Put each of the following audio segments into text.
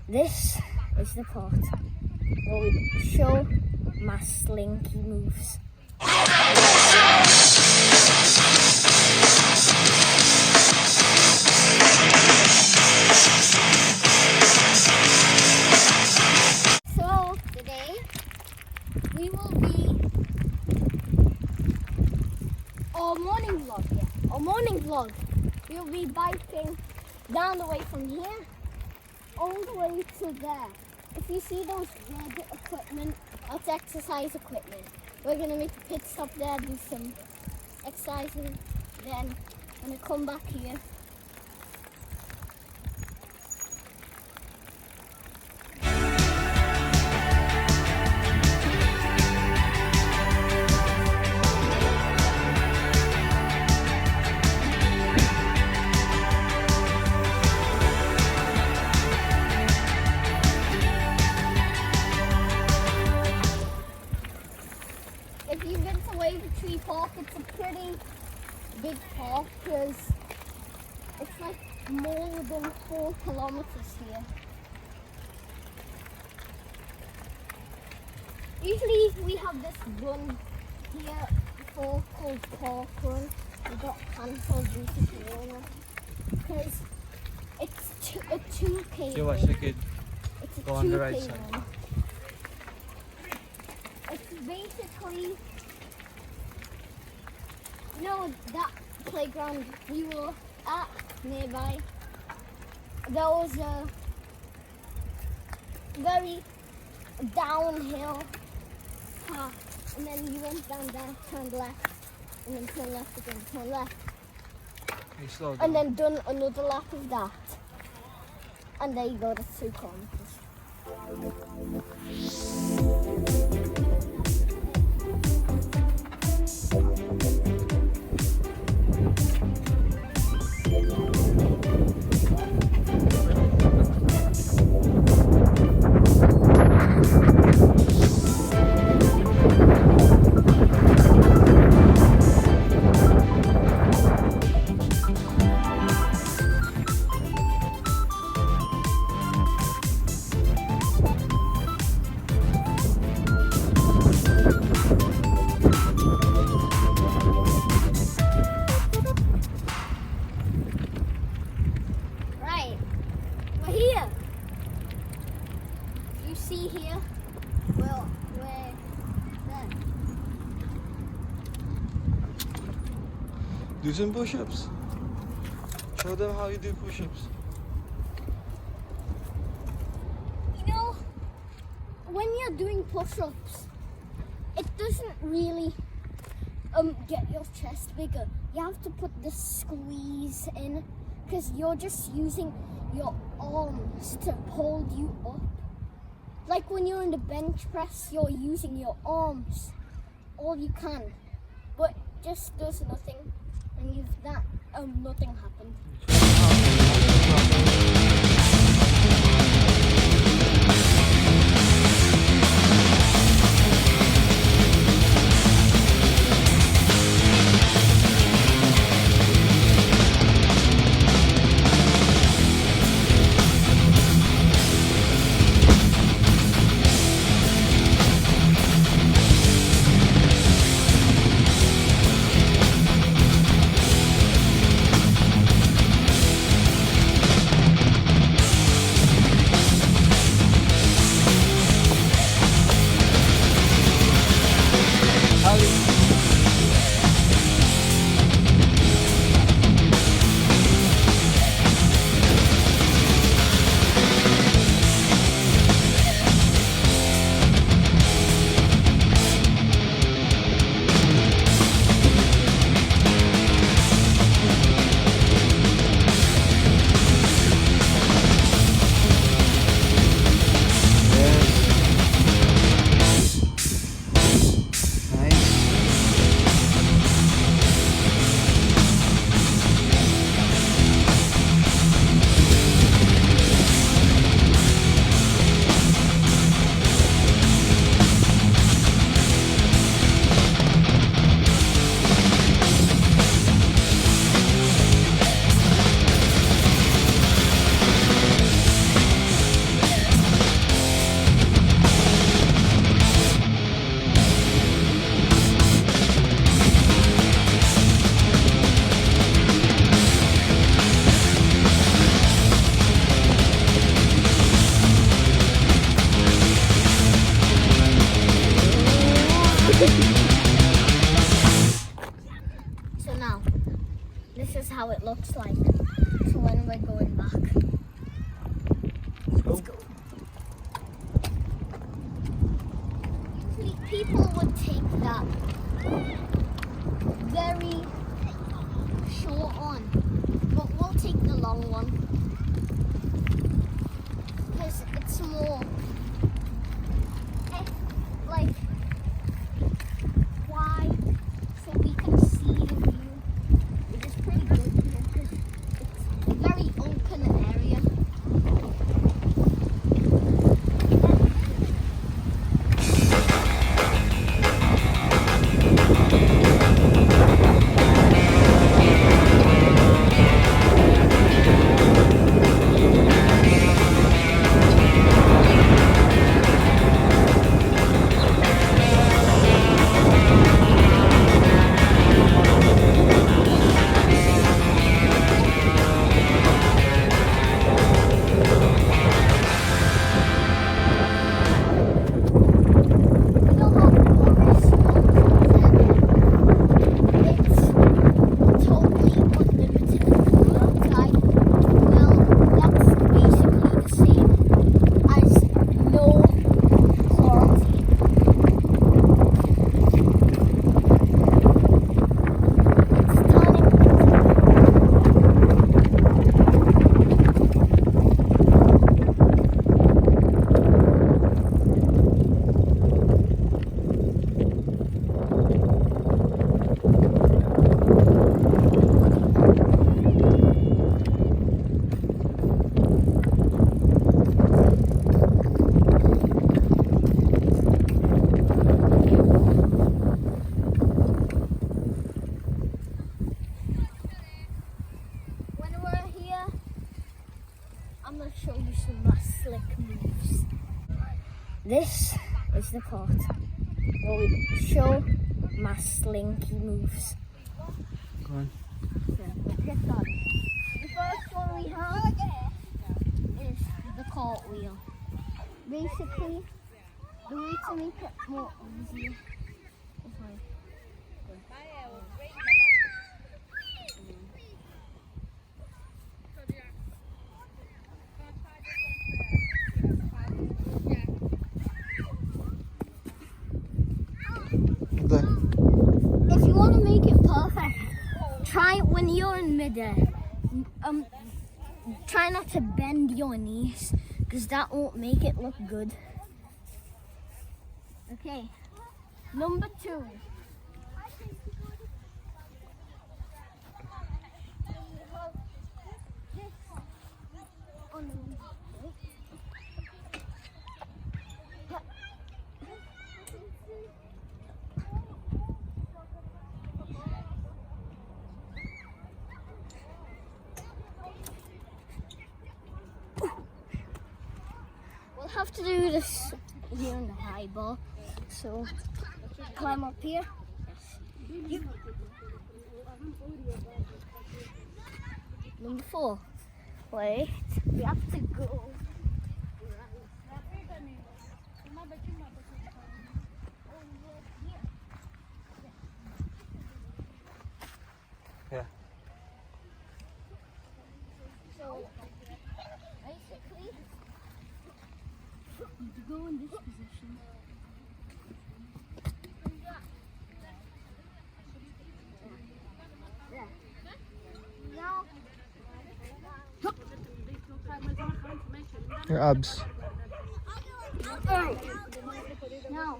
This is the part where we show my slinky moves. So today we will be our morning vlog. We'll be biking down the way from here all the way to there. If you see those red equipment, that's exercise equipment. We're gonna make a pit stop there, do some exercising, then I'm gonna come back here. If you've been to Wavy Tree Park, it's a pretty big park because it's like more than 4 kilometers here. Usually we have this run here before called Park Run. We got cancelled due to Corona because it's a 2K You watch the kid It's a go on the right 2K side. run. It's basically, you know, that playground we were at nearby. There was a very downhill path, and then you went down there, turned left, and then turn left again, turn left, Hey, slow down. and then done another lap of that. And there you go, that's 2 kilometers. Right, we're here. You see here, well, we're there. Do some push-ups. Show them how you do push-ups. You know, when you're doing push-ups, it doesn't really get your chest bigger. You have to put the squeeze in because you're just using your arms to hold you up. Like when you're in the bench press, you're using your arms all you can, but just does nothing. And if that, nothing happened. Let's go. Usually people would take that very short one, but we'll take the long one because it's more like wide, so we can see the view, which is pretty good here because it's a very open area. I'm going to show you some of my slick moves. This is the part where we show my slinky moves. Go on. Okay, let's get started. The first one we have is the cartwheel. Basically, the way to make it more easier is like if you want to make it perfect, try it when you're in midair. Try not to bend your knees because that won't make it look good. Okay, number 2. We'll have to do this here in the high ball. So climb up here. Yes. Number 4. Wait, we have to go. Yeah. So basically, you go in this position. Yeah. Now, Your abs. now.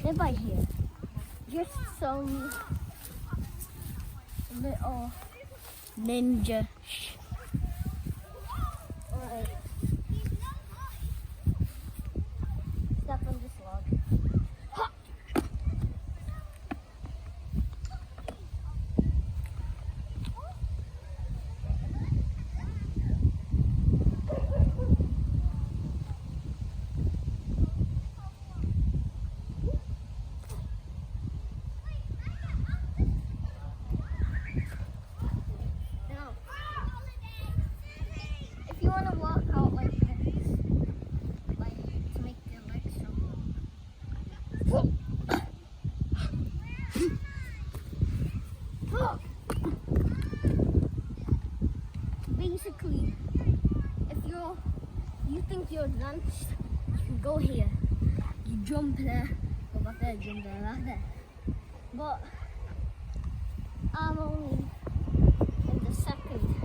They're by here. Just some little ninja. Alright. Step on this log. you think you're advanced, you can go here, you jump there, go back there, jump there, back there. But I'm only in the second.